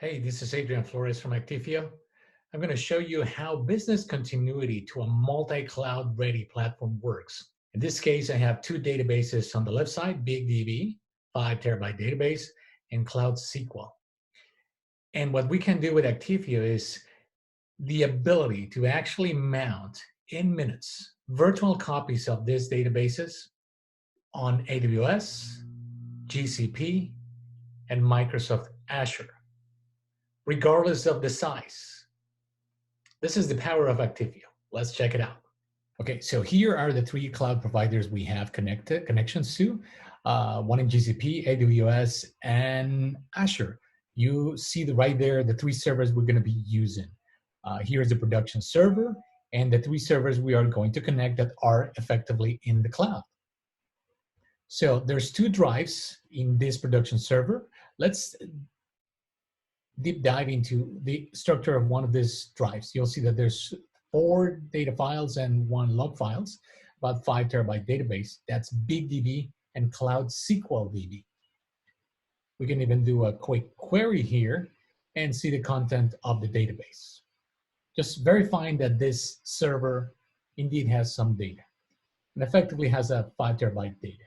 Hey, this is Adrian Flores from Actifio. I'm going to show you how business continuity to a multi-cloud ready platform works. In this case, I have two databases on the left side, BigDB, 5 terabyte database, and Cloud SQL. And what we can do with Actifio is the ability to actually mount in minutes virtual copies of these databases on AWS, GCP, and Microsoft Azure, regardless of the size. This is the power of Actifio. Let's check it out. Okay, so here are the three cloud providers we have connections to. One in GCP, AWS, and Azure. You see right there the three servers we're going to be using. Here's the production server and the three servers we are going to connect that are effectively in the cloud. So there's two drives in this production server. Let's deep dive into the structure of one of these drives. You'll see that there's 4 data files and 1 log files, about 5 terabyte database. That's BigDB and Cloud SQL DB. We can even do a quick query here and see the content of the database. Just verifying that this server indeed has some data and effectively has a 5 terabyte data.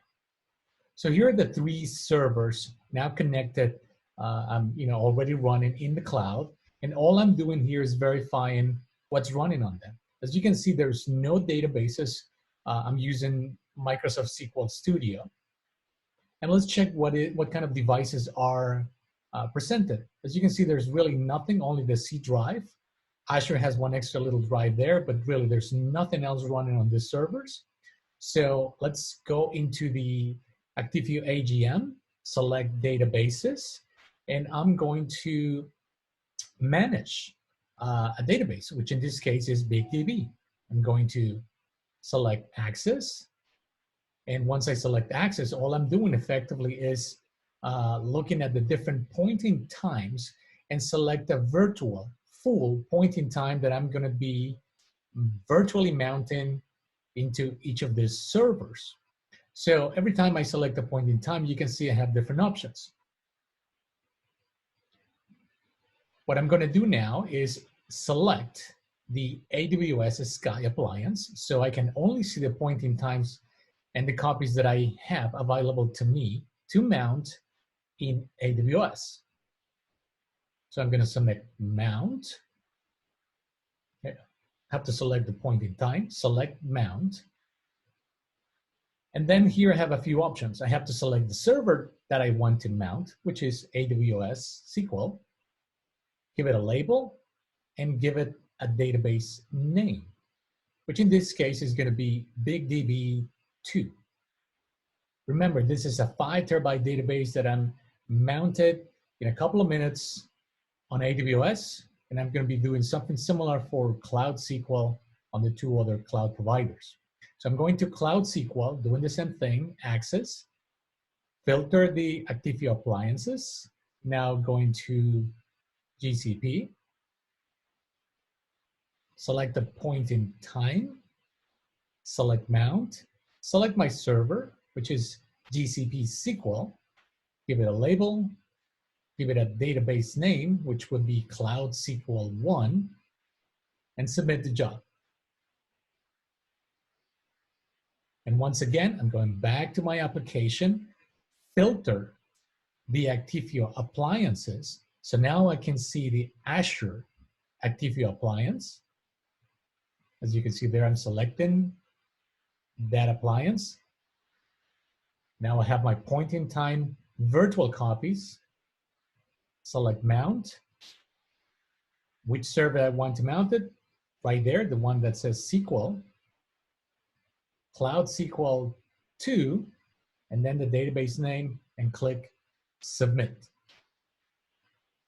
So here are the 3 servers now connected. I'm already running in the cloud, and all I'm doing here is verifying what's running on them. As you can see, there's no databases. I'm using Microsoft SQL Studio, and let's check what kind of devices are presented. As you can see, there's really nothing, only the C drive. Azure has one extra little drive there, but really there's nothing else running on these servers. So let's go into the Actifio AGM, select databases, and I'm going to manage a database, which in this case is BigDB. I'm going to select access. And once I select access, all I'm doing effectively is looking at the different pointing times and select a virtual full pointing time that I'm going to be virtually mounting into each of these servers. So every time I select a point in time, you can see I have different options. What I'm going to do now is select the AWS Sky appliance so I can only see the point in times and the copies that I have available to me to mount in AWS. So I'm going to select mount. Okay. Have to select the point in time, select mount. And then here I have a few options. I have to select the server that I want to mount, which is AWS SQL. Give it a label and give it a database name, which in this case is going to be BigDB2. Remember, this is a 5 terabyte database that I'm mounted in a couple of minutes on AWS, and I'm going to be doing something similar for Cloud SQL on the 2 other cloud providers. So I'm going to Cloud SQL, doing the same thing, access, filter the Actifio appliances, now going to GCP, select the point in time, select mount, select my server, which is GCP SQL, give it a label, give it a database name, which would be Cloud SQL 1, and submit the job. And once again, I'm going back to my application, filter the Actifio appliances. So now I can see the Azure Actifio appliance. As you can see there, I'm selecting that appliance. Now I have my point in time virtual copies. Select mount. Which server I want to mount it? Right there, the one that says SQL. Cloud SQL 2, and then the database name, and click submit.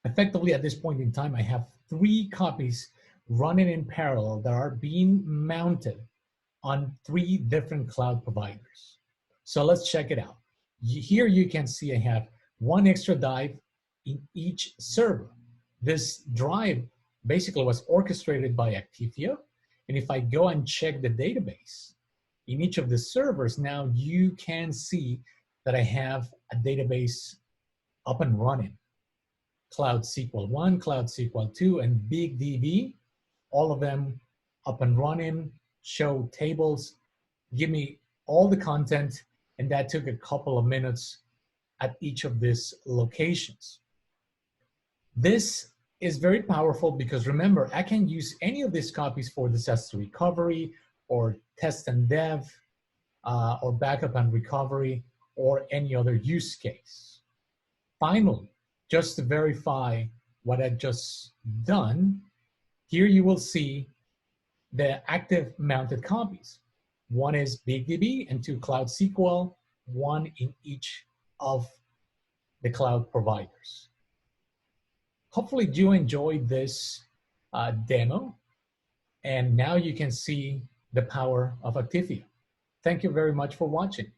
Effectively, at this point in time, I have 3 copies running in parallel that are being mounted on 3 different cloud providers. So let's check it out. Here you can see I have 1 extra drive in each server. This drive basically was orchestrated by Actifio, and if I go and check the database in each of the servers, now you can see that I have a database up and running. Cloud SQL 1, Cloud SQL 2, and BigDB, all of them up and running, show tables, give me all the content, and that took a couple of minutes at each of these locations. This is very powerful because remember, I can use any of these copies for disaster recovery or test and dev or backup and recovery or any other use case. Finally, just to verify what I just done, here you will see the active mounted copies. One is BigDB and 2 Cloud SQL, one in each of the cloud providers. Hopefully you enjoyed this demo, and now you can see the power of Actifio. Thank you very much for watching.